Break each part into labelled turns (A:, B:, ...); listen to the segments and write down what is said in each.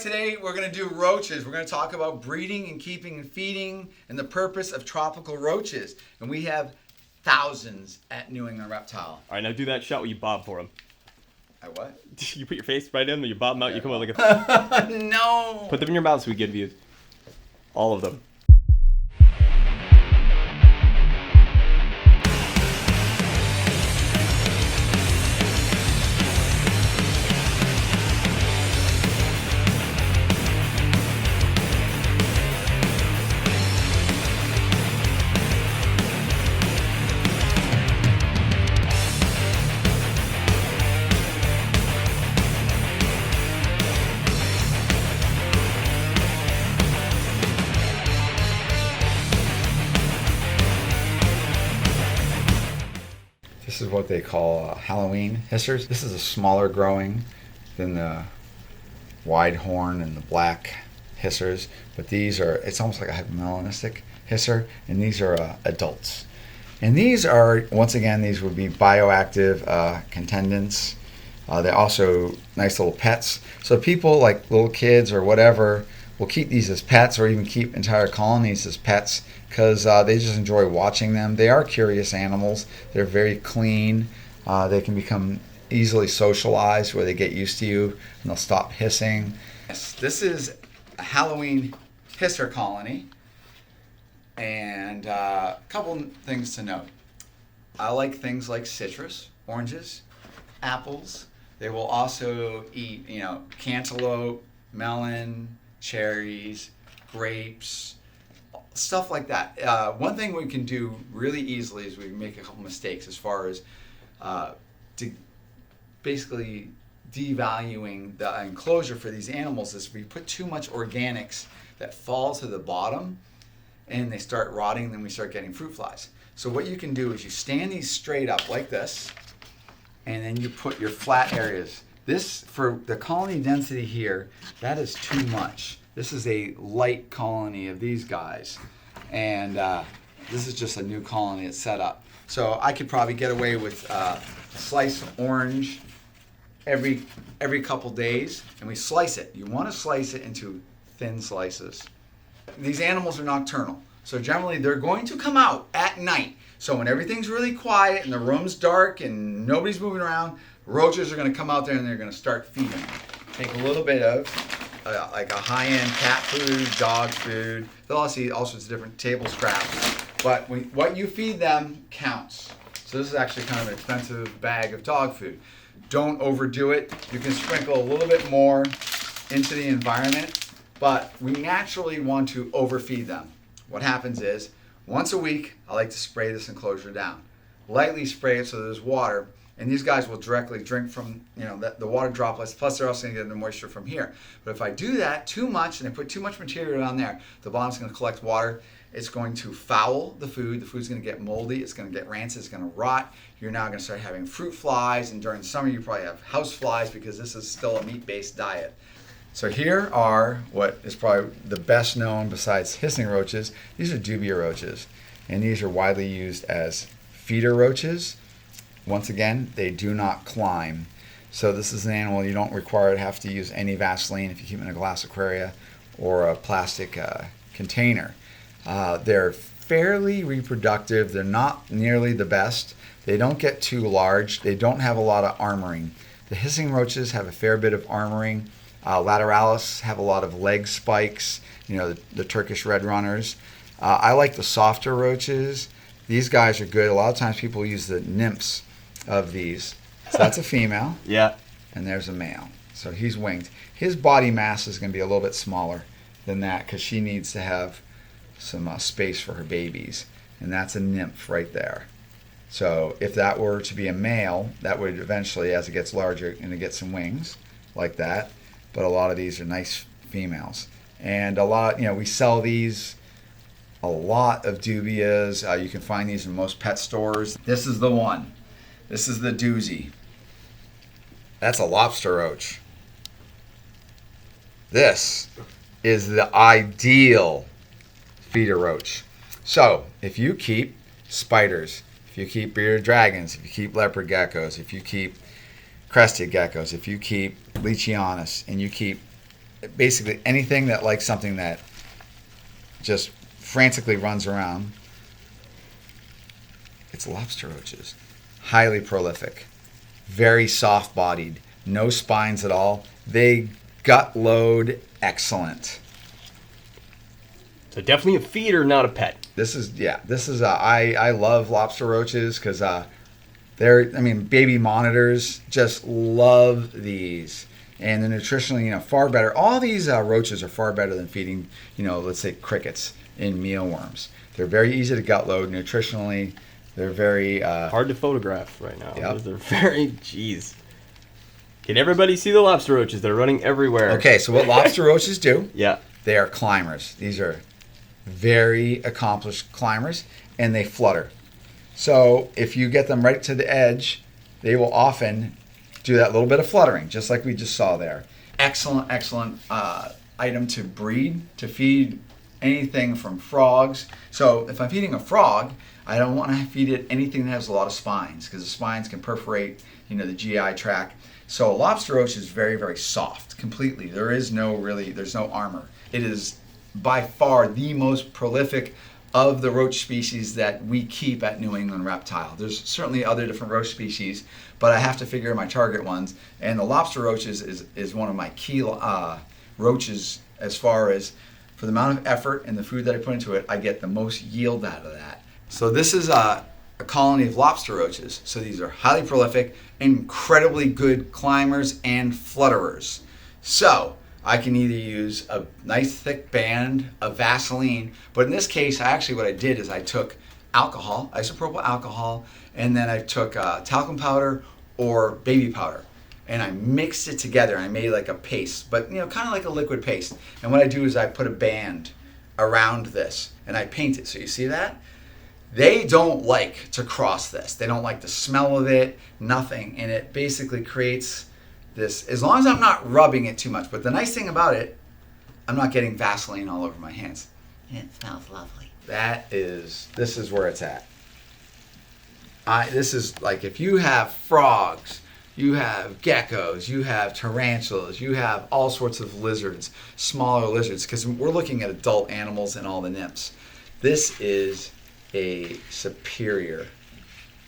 A: today we're going to do roaches. We're going to talk about breeding and keeping and feeding and the purpose of tropical roaches. And we have thousands at New England Reptile.
B: All right, now do that shot where you bob for them.
A: I what?
B: You put your face right in, you bob them out, you come out like a...
A: No!
B: Put them in your mouth so we get views. All of them.
A: This is what they call Halloween hissers. This is a smaller growing than the wide horn and the black hissers, but these are, it's almost like a hypomelanistic hisser, and these are adults. And these are, once again, these would be bioactive contendants. They're also nice little pets. So people like little kids or whatever will keep these as pets or even keep entire colonies as pets because they just enjoy watching them. They are curious animals. They're very clean. They can become easily socialized where they get used to you and they'll stop hissing. Yes, this is a Halloween hisser colony. And a couple things to note. I like things like citrus, oranges, apples. They will also eat, cantaloupe, melon, cherries, grapes, stuff like that. One thing we can do really easily is we make a couple mistakes as far as basically devaluing the enclosure for these animals is we put too much organics that fall to the bottom and they start rotting, and then we start getting fruit flies. So what you can do is you stand these straight up like this, and then you put your flat areas. This, for the colony density here, that is too much. This is a light colony of these guys. And this is just a new colony that's set up. So I could probably get away with a slice of orange every couple days. And we slice it. You want to slice it into thin slices. These animals are nocturnal. So generally they're going to come out at night. So when everything's really quiet and the room's dark and nobody's moving around, roaches are going to come out there and they're going to start feeding. Take a little bit of like a high-end cat food, dog food. They'll also eat all sorts of different table scraps. But what you feed them counts. So this is actually kind of an expensive bag of dog food. Don't overdo it. You can sprinkle a little bit more into the environment, but we naturally want to overfeed them. What happens is, once a week, I like to spray this enclosure down. Lightly spray it so there's water, and these guys will directly drink from the water droplets, plus they're also going to get the moisture from here. But if I do that too much, and I put too much material down there, the bottom's going to collect water. It's going to foul the food. The food's going to get moldy. It's going to get rancid. It's going to rot. You're now going to start having fruit flies, and during the summer you probably have house flies because this is still a meat-based diet. So here are what is probably the best known besides hissing roaches. These are dubia roaches, and these are widely used as feeder roaches. Once again, they do not climb. So this is an animal you don't require to have to use any Vaseline if you keep it in a glass aquaria or a plastic container. They're fairly reproductive. They're not nearly the best. They don't get too large. They don't have a lot of armoring. The hissing roaches have a fair bit of armoring. Lateralis have a lot of leg spikes, the Turkish red runners. I like the softer roaches. These guys are good. A lot of times people use the nymphs of these. So that's a female.
B: Yeah.
A: And there's a male. So he's winged. His body mass is going to be a little bit smaller than that because she needs to have some space for her babies. And that's a nymph right there. So if that were to be a male, that would eventually, as it gets larger, going to get some wings like that. But a lot of these are nice females. And a lot, we sell these, a lot of dubias. You can find these in most pet stores. This is the one. This is the doozy. That's a lobster roach. This is the ideal feeder roach. So if you keep spiders, if you keep bearded dragons, if you keep leopard geckos, if you keep crested geckos, if you keep leachianus, and you keep basically anything that likes something that just frantically runs around. It's lobster roaches. Highly prolific. Very soft-bodied. No spines at all. They gut load excellent.
B: So definitely a feeder, not a pet.
A: I love lobster roaches because baby monitors just love these. And they're nutritionally, far better. All these roaches are far better than feeding, let's say crickets in mealworms. They're very easy to gut load nutritionally. They're very
B: hard to photograph right now.
A: Yep.
B: They're very, jeez. Can everybody see the lobster roaches? They're running everywhere.
A: Okay, so what lobster roaches do?
B: Yeah.
A: They are climbers. These are very accomplished climbers, and they flutter. So if you get them right to the edge, they will often do that little bit of fluttering, just like we just saw there. Excellent item to breed, to feed anything from frogs. So if I'm feeding a frog, I don't want to feed it anything that has a lot of spines, because the spines can perforate, the GI tract. So a lobster roach is very, very soft, completely. There's no armor. It is by far the most prolific of the roach species that we keep at New England Reptile. There's certainly other different roach species, but I have to figure my target ones. And the lobster roaches is one of my key roaches as far as for the amount of effort and the food that I put into it, I get the most yield out of that. So this is a colony of lobster roaches. So these are highly prolific, incredibly good climbers and flutterers. So I can either use a nice thick band of Vaseline, but in this case, what I did is I took alcohol, isopropyl alcohol, and then I took talcum powder or baby powder, and I mixed it together. I made like a paste, but kind of like a liquid paste. And what I do is I put a band around this, and I paint it. So you see that? They don't like to cross this. They don't like the smell of it, nothing, and it basically creates this, as long as I'm not rubbing it too much. But the nice thing about it, I'm not getting Vaseline all over my hands. It smells lovely. This is where it's at. This is like if you have frogs, you have geckos, you have tarantulas, you have all sorts of lizards, smaller lizards, because we're looking at adult animals and all the nymphs. This is a superior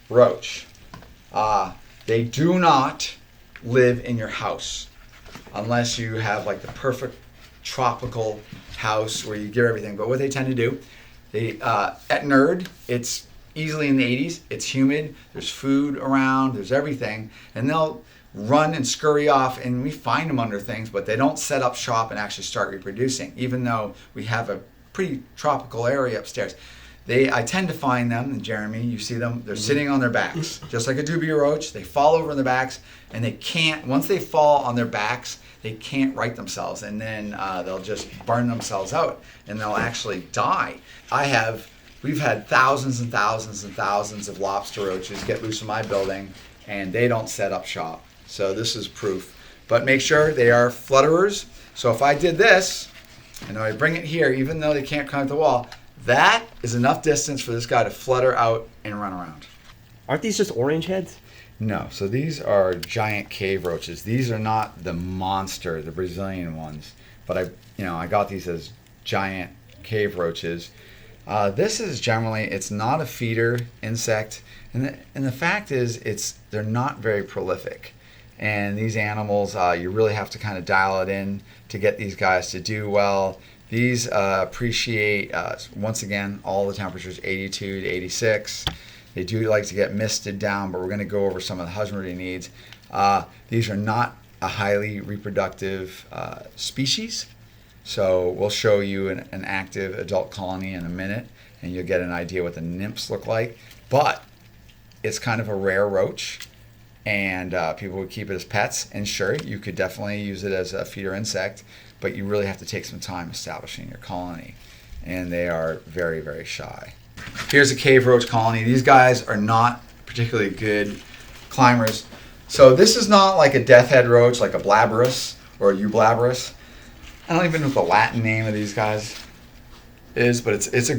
A: roach. They do not live in your house unless you have like the perfect tropical house where you give everything. But what they tend to do, at Nerd, it's easily in the 80s, it's humid, there's food around, there's everything, and they'll run and scurry off, and we find them under things, but they don't set up shop and actually start reproducing, even though we have a pretty tropical area upstairs. I tend to find them, and Jeremy, you see them, they're sitting on their backs, just like a dubia roach. They fall over on their backs, and they can't, once they fall on their backs, they can't right themselves, and then they'll just burn themselves out, and they'll actually die. We've had thousands and thousands and thousands of lobster roaches get loose in my building, and they don't set up shop. So this is proof. But make sure they are flutterers. So if I did this, and I bring it here, even though they can't climb the wall, that is enough distance for this guy to flutter out and run around.
B: Aren't these just orange heads?
A: No, so these are giant cave roaches. These are not the monster, the Brazilian ones, but I got these as giant cave roaches. This is generally, it's not a feeder insect, and the fact is they're not very prolific. And these animals, you really have to kind of dial it in to get these guys to do well. These appreciate, once again, all the temperatures, 82 to 86. They do like to get misted down, but we're going to go over some of the husbandry needs. These are not a highly reproductive species. So we'll show you an active adult colony in a minute, and you'll get an idea what the nymphs look like. But it's kind of a rare roach, and people would keep it as pets. And sure, you could definitely use it as a feeder insect, but you really have to take some time establishing your colony. And they are very, very shy. Here's a cave roach colony. These guys are not particularly good climbers. So this is not like a death head roach, like a Blaberus or a Eublaberus. I don't even know what the Latin name of these guys is, but it's a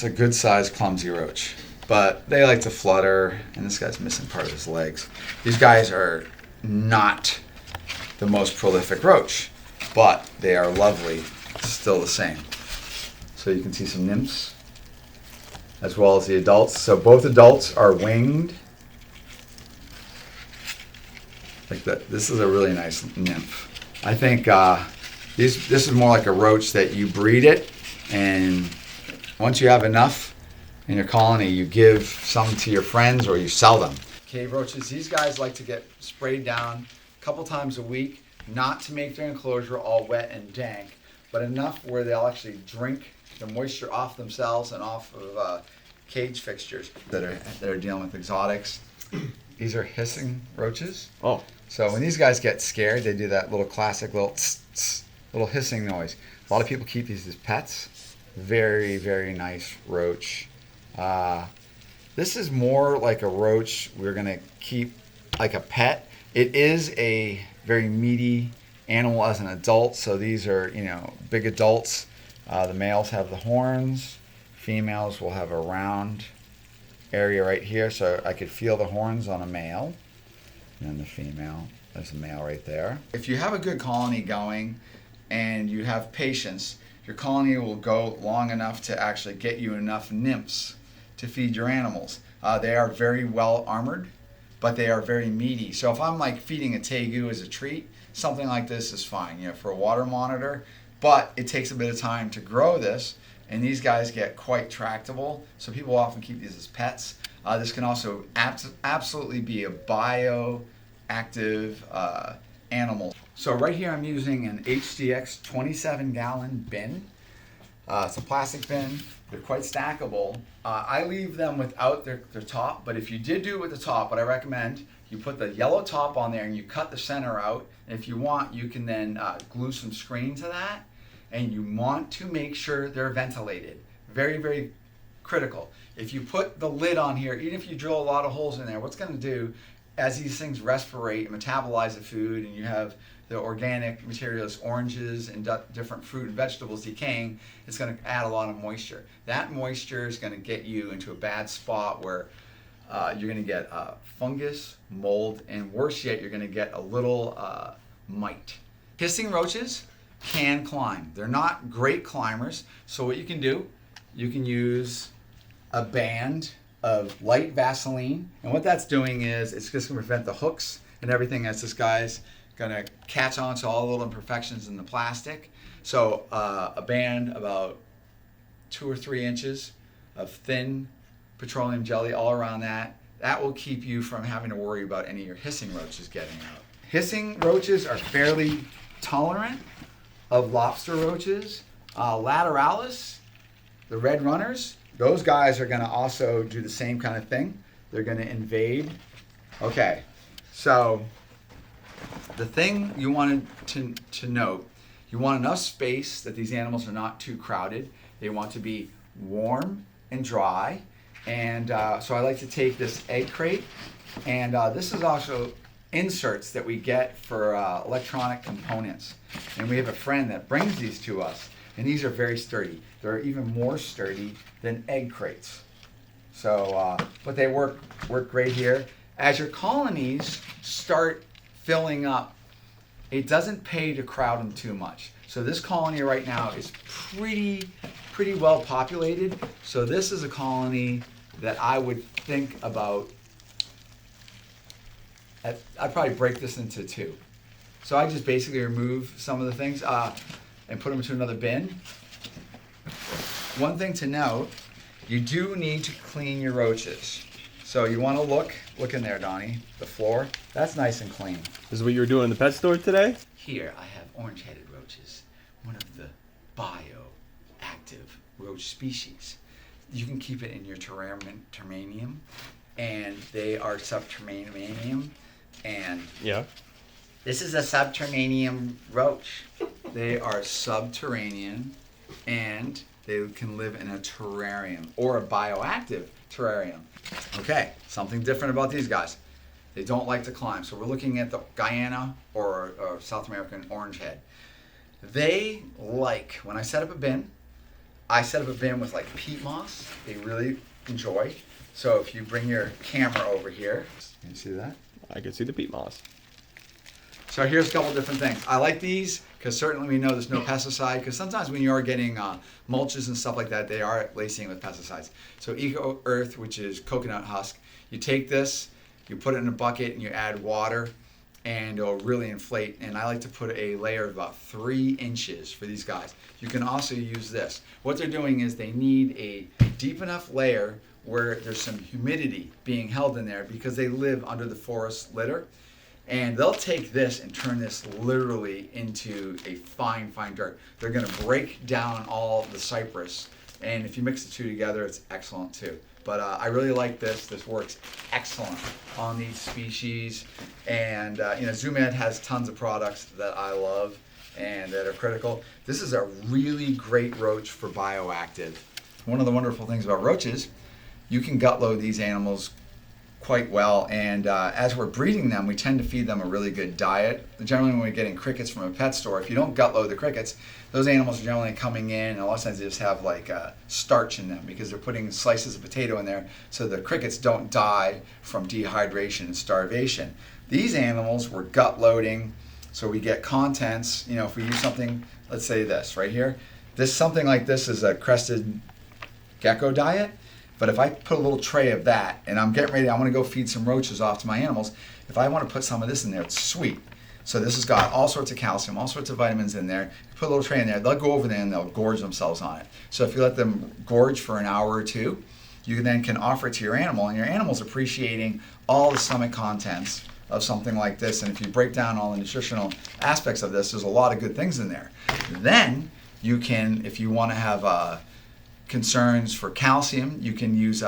A: good sized clumsy roach. But they like to flutter, and this guy's missing part of his legs. These guys are not the most prolific roach, but they are lovely still the same. So you can see some nymphs as well as the adults. So both adults are winged. Like that. This is a really nice nymph. I think this is more like a roach that you breed it, and once you have enough in your colony, you give some to your friends or you sell them. Cave roaches, these guys like to get sprayed down a couple times a week, not to make their enclosure all wet and dank, but enough where they'll actually drink the moisture off themselves and off of cage fixtures that are dealing with exotics. These are hissing roaches.
B: Oh.
A: So when these guys get scared, they do that little classic little tss, tss, little hissing noise. A lot of people keep these as pets. Very, very nice roach. This is more like a roach we're gonna keep like a pet. It is a very meaty animal as an adult, so these are, you know, big adults. The males have the horns. Females will have a round area right here, so I could feel the horns on a male. And then the female, there's a male right there. If you have a good colony going and you have patience, your colony will go long enough to actually get you enough nymphs to feed your animals. They are very well armored, but they are very meaty. So if I'm like feeding a tegu as a treat, something like this is fine, you know, for a water monitor, but it takes a bit of time to grow this, and these guys get quite tractable, so people often keep these as pets. This can also absolutely be a bioactive animal. So right here I'm using an HDX 27-gallon bin. It's a plastic bin. They're quite stackable. I leave them without their top, but if you did do it with the top, what I recommend, you put the yellow top on there and you cut the center out. And if you want, you can then glue some screen to that. And you want to make sure they're ventilated. Very, very critical. If you put the lid on here, even if you drill a lot of holes in there, what's going to do, as these things respirate and metabolize the food, and you have the organic materials, oranges and different fruit and vegetables decaying, it's going to add a lot of moisture. That moisture is going to get you into a bad spot where you're going to get fungus, mold, and worse yet, you're going to get a little mite. Hissing roaches can climb. They're not great climbers, so what you can do, you can use a band of light Vaseline, and what that's doing is it's just going to prevent the hooks and everything as this guy's going to catch on to all the little imperfections in the plastic. So a band about 2 or 3 inches of thin petroleum jelly all around that will keep you from having to worry about any of your hissing roaches getting out. Hissing roaches are fairly tolerant of lobster roaches. Lateralis, the red runners, those guys are going to also do the same kind of thing. They're going to invade. Okay, so the thing you wanted to note, you want enough space that these animals are not too crowded. They want to be warm and dry. And so I like to take this egg crate, and this is also inserts that we get for electronic components. And we have a friend that brings these to us, and these are very sturdy. They're even more sturdy than egg crates. So, but they work great here. As your colonies start filling up, it doesn't pay to crowd them too much. So this colony right now is pretty well populated. So this is a colony that I would think about. I'd probably break this into 2. So I just basically remove some of the things and put them into another bin. One thing to note, you do need to clean your roaches. So you want to look in there, Donnie, the floor. That's nice and clean.
B: This is what you were doing in the pet store today?
A: Here I have orange-headed roaches, one of the bioactive roach species. You can keep it in your terrarium, and they are subterranean. And
B: yeah,
A: this is a subterranean roach. They are subterranean, and they can live in a terrarium or a bioactive terrarium. Okay, something different about these guys. They don't like to climb. So we're looking at the Guyana or South American orangehead. They like, when I set up a bin, I set up a bin with like peat moss. They really enjoy. So if you bring your camera over here, can you see that?
B: I can see the peat moss.
A: So here's a couple different things. I like these because because certainly we know there's no pesticide, because sometimes when you are getting mulches and stuff like that, they are lacing with pesticides. So Eco Earth, which is coconut husk, you take this, you put it in a bucket and you add water, and it'll really inflate. And I like to put a layer of about 3 inches for these guys. You can also use this. What they're doing is they need a deep enough layer where there's some humidity being held in there, because they live under the forest litter. And they'll take this and turn this literally into a fine, fine dirt. They're gonna break down all the cypress, and if you mix the two together, it's excellent too. But I really like this. This works excellent on these species. And Zoo Med has tons of products that I love and that are critical. This is a really great roach for bioactive. One of the wonderful things about roaches, you can gut load these animals quite well, and as we're breeding them, we tend to feed them a really good diet. Generally, when we're getting crickets from a pet store, if you don't gut load the crickets, those animals are generally coming in, and a lot of times they just have like starch in them, because they're putting slices of potato in there so the crickets don't die from dehydration and starvation. These animals we're gut loading, so we get contents. If we use something, let's say this right here, something like this is a Crested Gecko diet. But if I put a little tray of that, and I'm getting ready, I want to go feed some roaches off to my animals, if I want to put some of this in there, it's sweet. So this has got all sorts of calcium, all sorts of vitamins in there. Put a little tray in there, they'll go over there and they'll gorge themselves on it. So if you let them gorge for an hour or two, you then can offer it to your animal, and your animal's appreciating all the stomach contents of something like this. And if you break down all the nutritional aspects of this, there's a lot of good things in there. Then you can, if you want to have concerns for calcium, you can use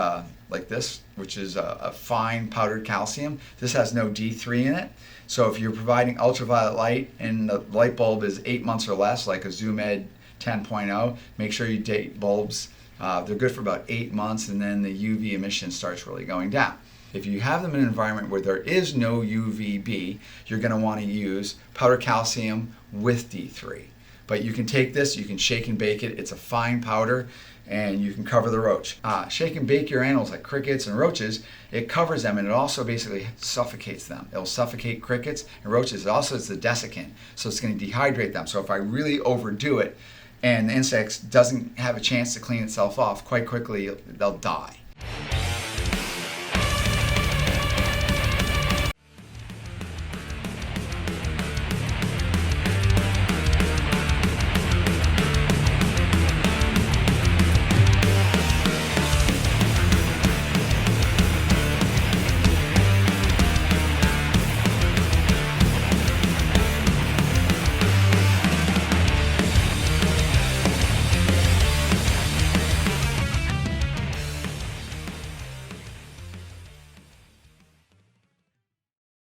A: like this, which is a fine powdered calcium. This has no D3 in it. So if you're providing ultraviolet light and the light bulb is 8 months or less, like a Zoo Med 10.0, make sure you date bulbs. They're good for about 8 months, and then the UV emission starts really going down. If you have them in an environment where there is no UVB, you're going to want to use powdered calcium with D3. But you can take this, you can shake and bake it. It's a fine powder, and you can cover the roach. Shake and bake your animals like crickets and roaches. It covers them, and it also basically suffocates them. It'll suffocate crickets and roaches. It also is the desiccant, so it's going to dehydrate them. So if I really overdo it and the insects doesn't have a chance to clean itself off, quite quickly they'll die.